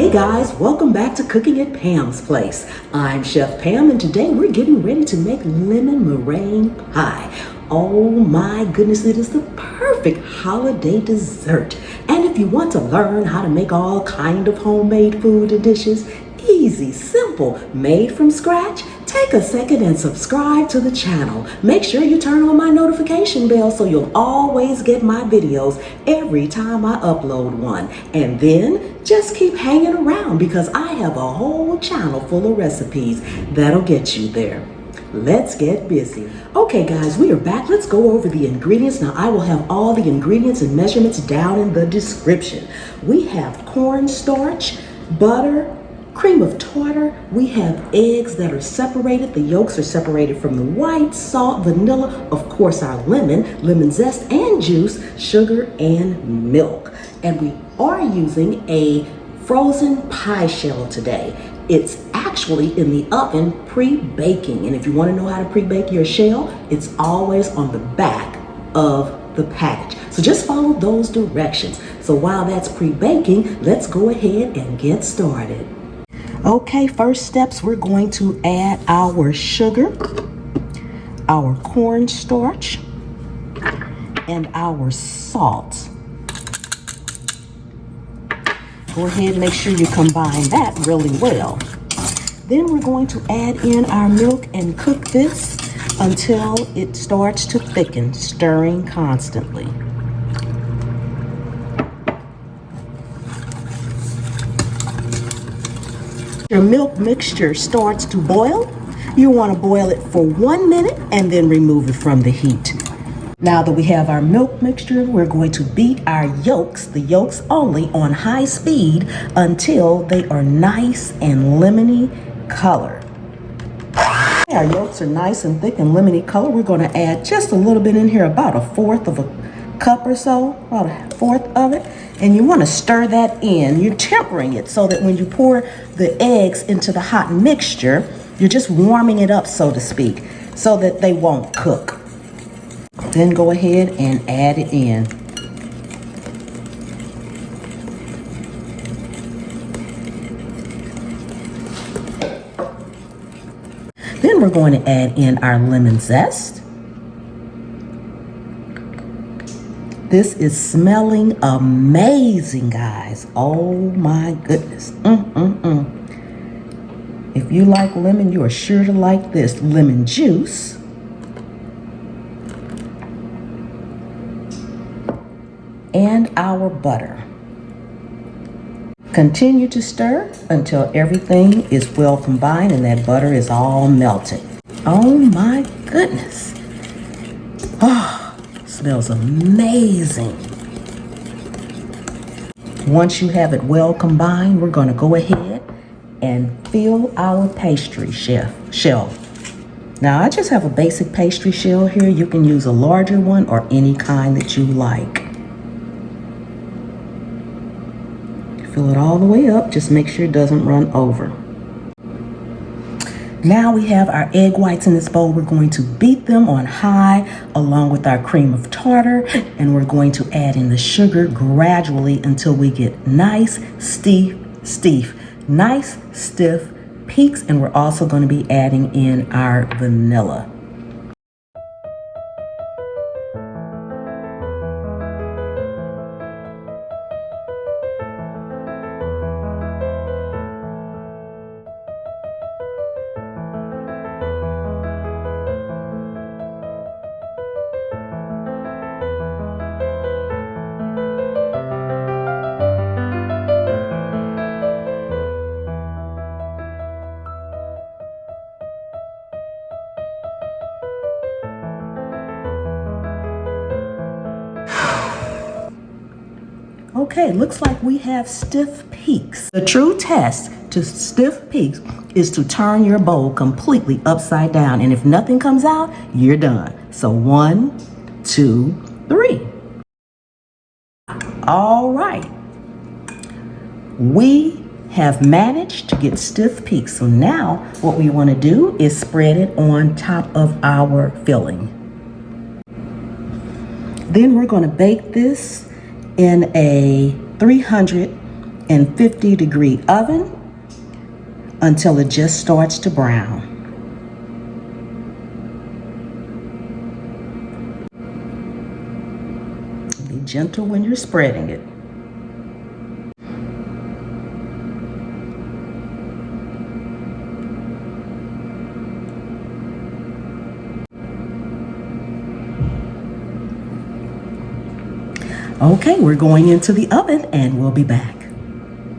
Hey guys, welcome back to Cooking at Pam's Place. I'm Chef Pam and today we're getting ready to make lemon meringue pie. Oh my goodness, it is the perfect holiday dessert. And if you want to learn how to make all kind of homemade food and dishes, easy, simple, made from scratch, take a second and subscribe to the channel. Make sure you turn on my notification bell so you'll always get my videos every time I upload one. And then just keep hanging around because I have a whole channel full of recipes that'll get you there. Let's get busy. Okay guys, we are back. Let's go over the ingredients. Now I will have all the ingredients and measurements down in the description. We have cornstarch, butter, cream of tartar, we have eggs that are separated. The yolks are separated from the white, salt, vanilla, of course our lemon zest and juice, sugar and milk. And we are using a frozen pie shell today. It's actually in the oven pre-baking. And if you want to know how to pre-bake your shell, it's always on the back of the package. So just follow those directions. So while that's pre-baking, let's go ahead and get started. Okay, first steps, we're going to add our sugar, our cornstarch, and our salt. Go ahead and make sure you combine that really well. Then we're going to add in our milk and cook this until it starts to thicken, stirring constantly. Your milk mixture starts to boil, you want to boil it for 1 minute and then remove it from the heat. Now that we have our milk mixture, we're going to beat our yolks, the yolks only, on high speed until they are nice and lemony color. Our yolks are nice and thick and lemony color. We're going to add just a little bit in here, about 1/4 of a cup or so, about 1/4 of it. And you want to stir that in. You're tempering it so that when you pour the eggs into the hot mixture, you're just warming it up, so to speak, so that they won't cook. Then go ahead and add it in. Then we're going to add in our lemon zest. This is smelling amazing, guys. Oh my goodness. If you like lemon, you are sure to like this. Lemon juice. And our butter. Continue to stir until everything is well combined and that butter is all melted. Oh my goodness. Oh. Smells amazing. Once you have it well combined, we're going to go ahead and fill our pastry shell. Now I just have a basic pastry shell here. You can use a larger one or any kind that you like. Fill it all the way up. Just make sure it doesn't run over. Now we have our egg whites in this bowl. We're going to beat them on high along with our cream of tartar, and we're going to add in the sugar gradually until we get nice, stiff peaks, and we're also going to be adding in our vanilla. Okay, looks like we have stiff peaks. The true test to stiff peaks is to turn your bowl completely upside down. And if nothing comes out, you're done. So 1, 2, 3. All right. We have managed to get stiff peaks. So now what we want to do is spread it on top of our filling. Then we're going to bake this in a 300 in 50-degree oven until it just starts to brown. Be gentle when you're spreading it. Okay, we're going into the oven and we'll be back.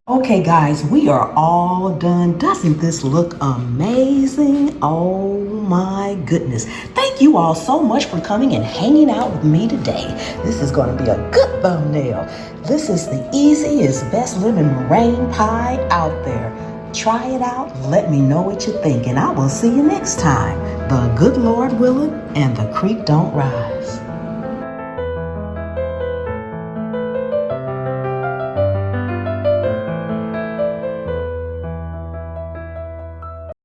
Okay guys, we are all done. Doesn't this look amazing? Oh my goodness. Thank you all so much for coming and hanging out with me today. This is going to be a good thumbnail. This is the easiest, best lemon meringue pie out there. Try it out. Let me know what you think, and I will see you next time. The good Lord willing and the creek don't rise.